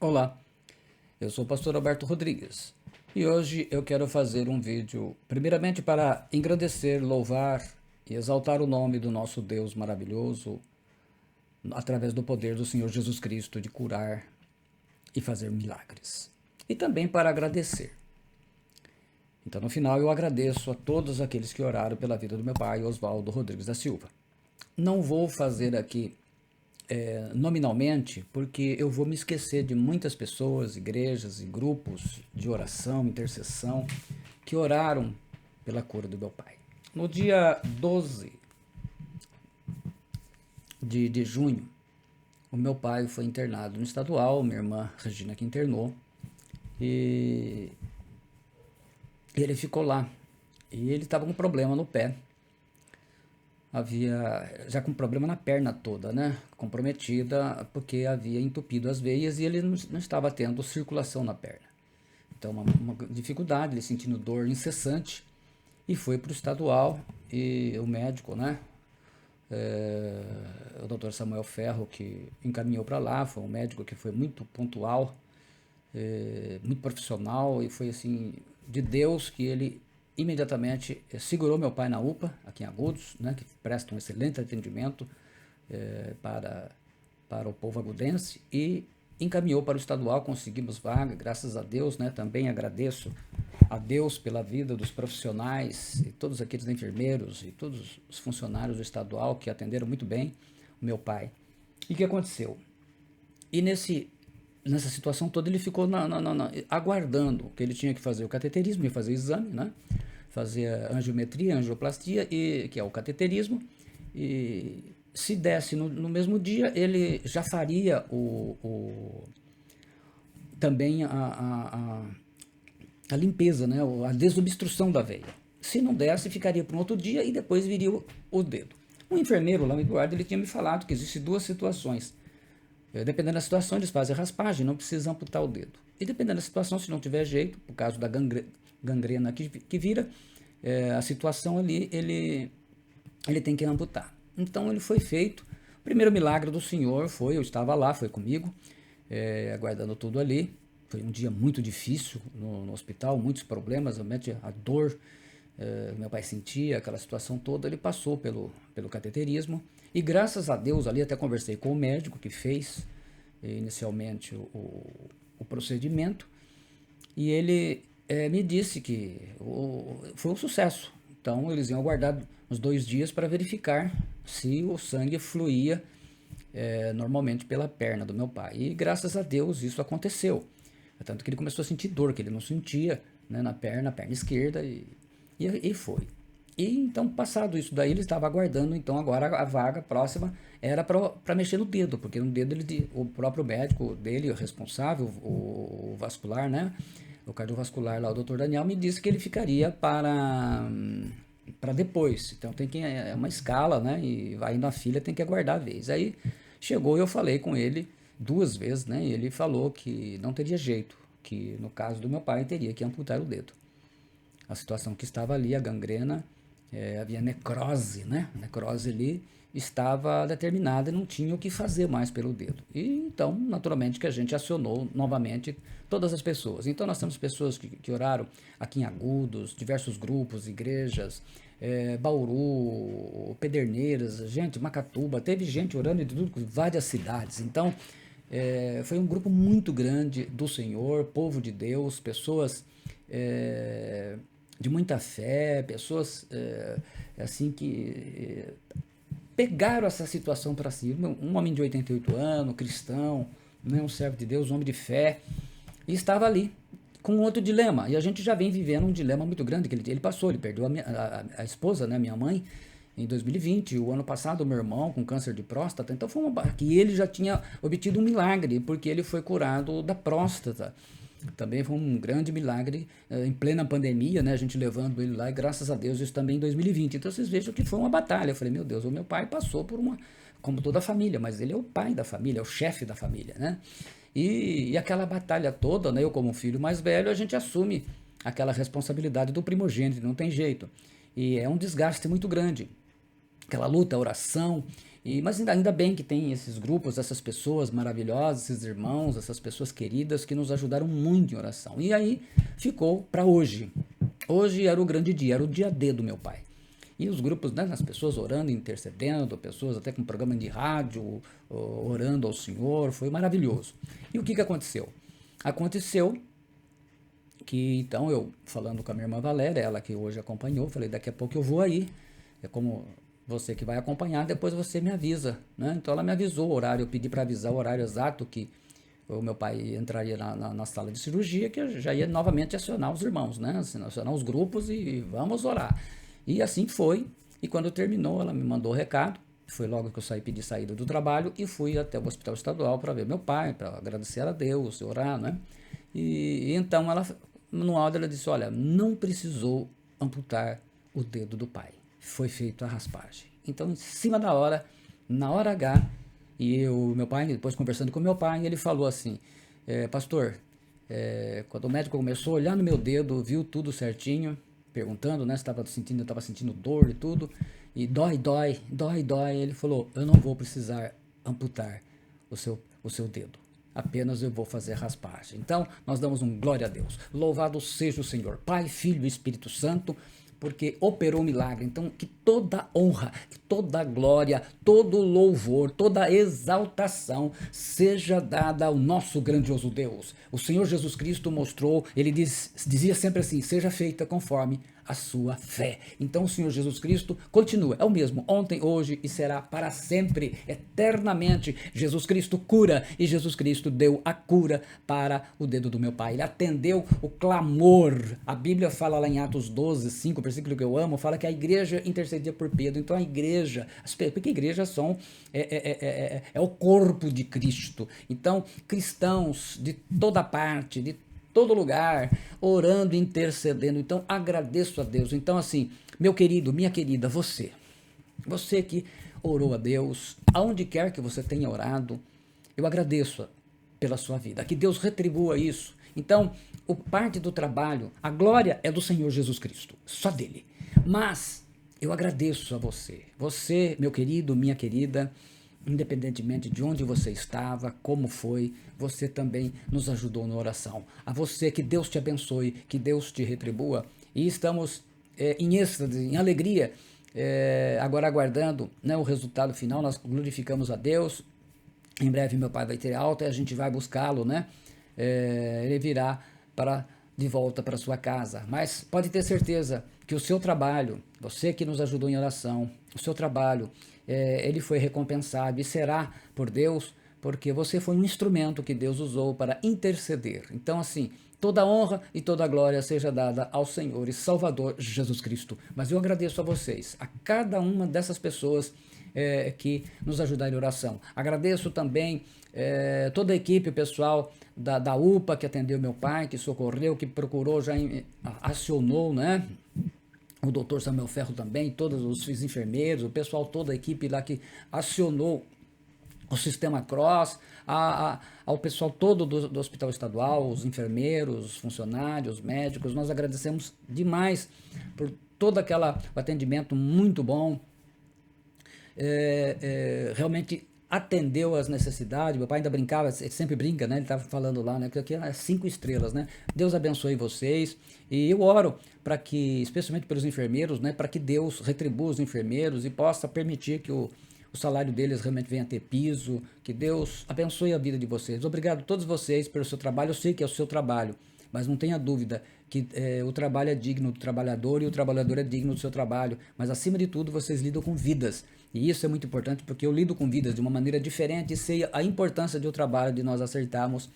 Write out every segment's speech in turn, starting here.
Olá, eu sou o pastor Alberto Rodrigues e hoje eu quero fazer um vídeo primeiramente para engrandecer, louvar e exaltar o nome do nosso Deus maravilhoso através do poder do Senhor Jesus Cristo de curar e fazer milagres. E também para agradecer. Então no final eu agradeço a todos aqueles que oraram pela vida do meu pai, Oswaldo Rodrigues da Silva. Não vou fazer aqui nominalmente, porque eu vou me esquecer de muitas pessoas, igrejas e grupos de oração, intercessão, que oraram pela cura do meu pai. No dia 12 de junho, o meu pai foi internado no estadual, minha irmã Regina que internou, e ele ficou lá. E ele estava com um problema no pé, havia já com problema na perna toda, né? Comprometida porque havia entupido as veias e ele não estava tendo circulação na perna. Então, uma dificuldade, ele sentindo dor incessante e foi para o estadual e o médico, né? O doutor Samuel Ferro que encaminhou para lá, foi um médico que foi muito pontual, muito profissional e foi assim de Deus que ele imediatamente segurou meu pai na UPA, aqui em Agudos, né, que presta um excelente atendimento para o povo agudense, e encaminhou para o estadual, conseguimos vaga, graças a Deus, né, também agradeço a Deus pela vida dos profissionais, e todos aqueles enfermeiros e todos os funcionários do estadual que atenderam muito bem o meu pai. E o que aconteceu? E nessa situação toda ele ficou aguardando que ele tinha que fazer o cateterismo, ia fazer exame, né? Fazer a angiometria, a angioplastia, que é o cateterismo, e se desse no mesmo dia, ele já faria também a limpeza, né? A desobstrução da veia. Se não desse, ficaria para um outro dia e depois viria o dedo. Um enfermeiro lá, o Eduardo, ele tinha me falado que existem duas situações. Dependendo da situação, eles fazem a raspagem, não precisa amputar o dedo. E dependendo da situação, se não tiver jeito, por causa da gangrena que vira, a situação ali, ele tem que amputar. Então ele foi feito. O primeiro milagre do Senhor foi, eu estava lá, foi comigo, aguardando tudo ali. Foi um dia muito difícil no hospital, muitos problemas, realmente a dor, meu pai sentia aquela situação toda, ele passou pelo cateterismo. E graças a Deus, ali até conversei com o médico que fez inicialmente o procedimento, e ele me disse que foi um sucesso. Então eles iam aguardar uns 2 dias para verificar se o sangue fluía normalmente pela perna do meu pai. E graças a Deus isso aconteceu. Tanto que ele começou a sentir dor, que ele não sentia, né, na perna esquerda, e foi. E então, passado isso daí, ele estava aguardando, então agora a vaga próxima era para mexer no dedo, porque no dedo o próprio médico dele, o responsável, o vascular, né, o cardiovascular lá, o doutor Daniel, me disse que ele ficaria para depois. Então é uma escala, né, e aí na filha tem que aguardar a vez. Aí chegou e eu falei com ele 2 vezes, né, e ele falou que não teria jeito, que no caso do meu pai teria que amputar o dedo. A situação que estava ali, a gangrena, havia necrose, né? A necrose ali estava determinada e não tinha o que fazer mais pelo dedo. E então, naturalmente, que a gente acionou novamente todas as pessoas. Então, nós temos pessoas que oraram aqui em Agudos, diversos grupos, igrejas, Bauru, Pederneiras, gente, Macatuba, teve gente orando de tudo, várias cidades. Então, foi um grupo muito grande do Senhor, povo de Deus, pessoas de muita fé, pessoas assim que pegaram essa situação para si. Um homem de 88 anos, cristão, né, um servo de Deus, um homem de fé, e estava ali com outro dilema. E a gente já vem vivendo um dilema muito grande que ele passou. Ele perdeu a esposa, né, minha mãe, em 2020, o ano passado, o meu irmão com câncer de próstata. Então foi que ele já tinha obtido um milagre, porque ele foi curado da próstata. Também foi um grande milagre em plena pandemia, né? A gente levando ele lá, e graças a Deus isso também em 2020. Então vocês vejam que foi uma batalha. Eu falei, meu Deus, o meu pai passou por como toda a família, mas ele é o pai da família, é o chefe da família, né? E aquela batalha toda, né? Eu como filho mais velho, a gente assume aquela responsabilidade do primogênito, não tem jeito. E é um desgaste muito grande. Aquela luta, a oração, Mas ainda bem que tem esses grupos, essas pessoas maravilhosas, esses irmãos, essas pessoas queridas que nos ajudaram muito em oração. E aí ficou para hoje. Hoje era o grande dia, era o dia D do meu pai. E os grupos, né, as pessoas orando, intercedendo, pessoas até com programa de rádio, orando ao Senhor, foi maravilhoso. E o que aconteceu? Aconteceu que então eu, falando com a minha irmã Valéria, ela que hoje acompanhou, falei, daqui a pouco eu vou aí, é como você que vai acompanhar, depois você me avisa, né? Então ela me avisou o horário, eu pedi para avisar o horário exato que o meu pai entraria na sala de cirurgia, que eu já ia novamente acionar os irmãos, né? Acionar os grupos e vamos orar. E assim foi, e quando terminou ela me mandou o recado, foi logo que eu pedi saída do trabalho e fui até o hospital estadual para ver meu pai, para agradecer a Deus, orar, né? E então ela, no áudio ela disse, olha, não precisou amputar o dedo do pai, foi feita a raspagem. Então em cima da hora, na hora H, e meu pai, depois conversando com meu pai, ele falou assim, pastor, quando o médico começou a olhar no meu dedo, viu tudo certinho, perguntando, né, se eu estava sentindo dor e tudo, e dói, ele falou, eu não vou precisar amputar o seu dedo, apenas eu vou fazer raspagem. Então, nós damos um glória a Deus, louvado seja o Senhor, Pai, Filho e Espírito Santo, porque operou o milagre. Então, que toda honra, toda glória, todo louvor, toda exaltação seja dada ao nosso grandioso Deus. O Senhor Jesus Cristo mostrou, ele dizia sempre assim, seja feita conforme a sua fé. Então o Senhor Jesus Cristo continua, é o mesmo, ontem, hoje e será para sempre, eternamente. Jesus Cristo cura e Jesus Cristo deu a cura para o dedo do meu pai. Ele atendeu o clamor. A Bíblia fala lá em Atos 12, 5, versículo que eu amo, fala que a igreja intercedia por Pedro. Então a igreja, porque a igreja é o corpo de Cristo. Então cristãos de toda parte, de todo lugar, orando, intercedendo. Então agradeço a Deus. Então assim, meu querido, minha querida, você que orou a Deus, aonde quer que você tenha orado, eu agradeço pela sua vida, que Deus retribua isso. Então, parte do trabalho, a glória é do Senhor Jesus Cristo, só dele. Mas eu agradeço a você, meu querido, minha querida, independentemente de onde você estava, como foi, você também nos ajudou na oração. A você, que Deus te abençoe, que Deus te retribua. E estamos em êxtase, em alegria, agora aguardando, né, o resultado final. Nós glorificamos a Deus. Em breve meu pai vai ter alta e a gente vai buscá-lo, né? Ele virá de volta para sua casa. Mas pode ter certeza que o seu trabalho, você que nos ajudou em oração, o seu trabalho, ele foi recompensado e será por Deus, porque você foi um instrumento que Deus usou para interceder. Então, assim, toda honra e toda glória seja dada ao Senhor e Salvador Jesus Cristo. Mas eu agradeço a vocês, a cada uma dessas pessoas que nos ajudaram em oração. Agradeço também toda a equipe, o pessoal da UPA que atendeu meu pai, que socorreu, que procurou, já acionou, né? O doutor Samuel Ferro também, todos os enfermeiros, o pessoal, toda a equipe lá que acionou o Sistema Cross, ao pessoal todo do Hospital Estadual, os enfermeiros, os funcionários, os médicos, nós agradecemos demais por todo aquele atendimento muito bom, realmente atendeu as necessidades. Meu pai ainda brincava, ele sempre brinca, né? Ele estava falando lá, né? Que aqui é 5 estrelas, né? Deus abençoe vocês. E eu oro para que, especialmente pelos enfermeiros, né? Para que Deus retribua os enfermeiros e possa permitir que o salário deles realmente venha a ter piso. Que Deus abençoe a vida de vocês. Obrigado a todos vocês pelo seu trabalho. Eu sei que é o seu trabalho, mas não tenha dúvida que o trabalho é digno do trabalhador e o trabalhador é digno do seu trabalho. Mas acima de tudo, vocês lidam com vidas. E isso é muito importante porque eu lido com vidas de uma maneira diferente e sei a importância do trabalho, de nós acertarmos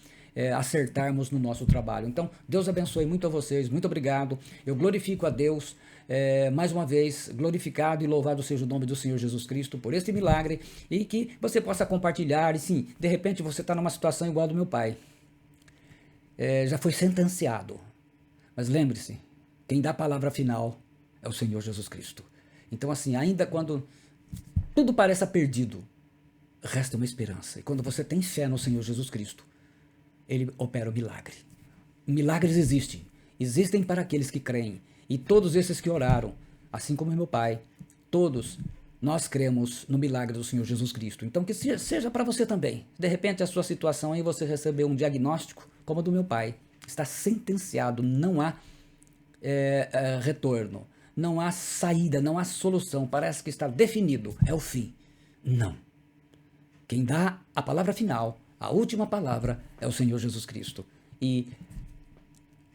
no nosso trabalho. Então, Deus abençoe muito a vocês, muito obrigado. Eu glorifico a Deus, mais uma vez, glorificado e louvado seja o nome do Senhor Jesus Cristo por este milagre e que você possa compartilhar. E sim, de repente você está numa situação igual a do meu pai. Já foi sentenciado. Mas lembre-se, quem dá a palavra final é o Senhor Jesus Cristo. Então, assim, ainda quando tudo pareça perdido, resta uma esperança. E quando você tem fé no Senhor Jesus Cristo, Ele opera o milagre. Milagres existem para aqueles que creem. E todos esses que oraram, assim como meu pai, todos nós cremos no milagre do Senhor Jesus Cristo. Então que seja para você também. De repente a sua situação aí você recebeu um diagnóstico como o do meu pai. Está sentenciado, não há retorno, não há saída, não há solução. Parece que está definido, é o fim. Não. Quem dá a palavra final, a última palavra, é o Senhor Jesus Cristo. E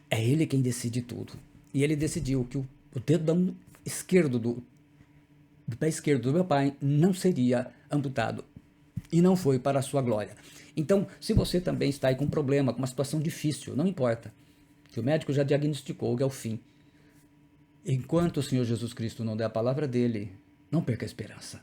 é Ele quem decide tudo. E Ele decidiu que o dedo da mão esquerdo do pé esquerdo do meu pai não seria amputado. E não foi para a sua glória. Então, se você também está aí com um problema, com uma situação difícil, não importa. Que o médico já diagnosticou que é o fim. Enquanto o Senhor Jesus Cristo não der a palavra dele, não perca a esperança.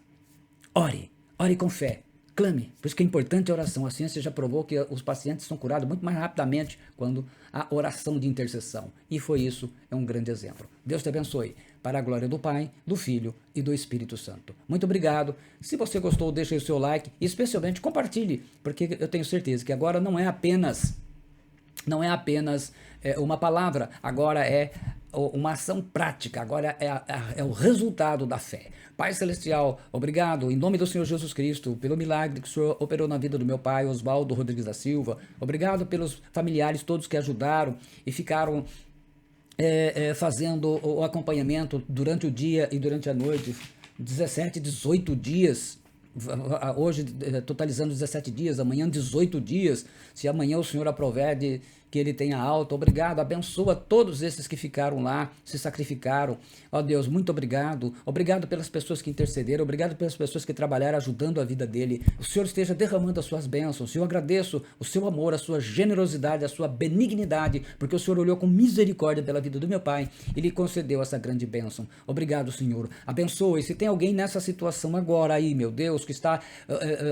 Ore com fé. Clame, por isso que é importante a oração. A ciência já provou que os pacientes são curados muito mais rapidamente quando há oração de intercessão. E foi isso, é um grande exemplo. Deus te abençoe, para a glória do Pai, do Filho e do Espírito Santo. Muito obrigado. Se você gostou, deixe o seu like e especialmente compartilhe, porque eu tenho certeza que agora não é apenas uma palavra, agora é uma ação prática, agora é o resultado da fé. Pai Celestial, obrigado, em nome do Senhor Jesus Cristo, pelo milagre que o Senhor operou na vida do meu pai, Oswaldo Rodrigues da Silva. Obrigado pelos familiares todos que ajudaram e ficaram fazendo o acompanhamento durante o dia e durante a noite, 17, 18 dias. Hoje totalizando 17 dias, amanhã 18 dias, se amanhã o Senhor aprover que ele tenha alta, obrigado, abençoa todos esses que ficaram lá, se sacrificaram, ó Deus, muito obrigado pelas pessoas que intercederam, obrigado pelas pessoas que trabalharam ajudando a vida dele, o Senhor esteja derramando as suas bênçãos, eu agradeço o seu amor, a sua generosidade, a sua benignidade, porque o Senhor olhou com misericórdia pela vida do meu pai e lhe concedeu essa grande bênção, obrigado Senhor, abençoe, se tem alguém nessa situação agora aí, meu Deus, que está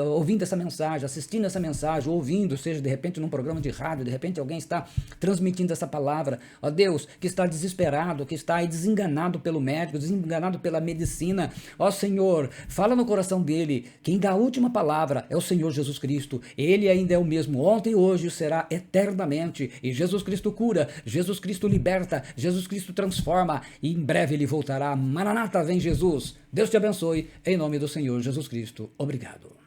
ouvindo essa mensagem, assistindo essa mensagem, ouvindo, seja de repente num programa de rádio, de repente alguém está transmitindo essa palavra, ó Deus, que está desesperado, que está aí desenganado pelo médico, desenganado pela medicina, ó Senhor, fala no coração dele, quem dá a última palavra é o Senhor Jesus Cristo, ele ainda é o mesmo ontem e hoje, será eternamente, e Jesus Cristo cura, Jesus Cristo liberta, Jesus Cristo transforma, e em breve ele voltará. Maranata, vem Jesus. Deus te abençoe, em nome do Senhor Jesus Cristo. Obrigado.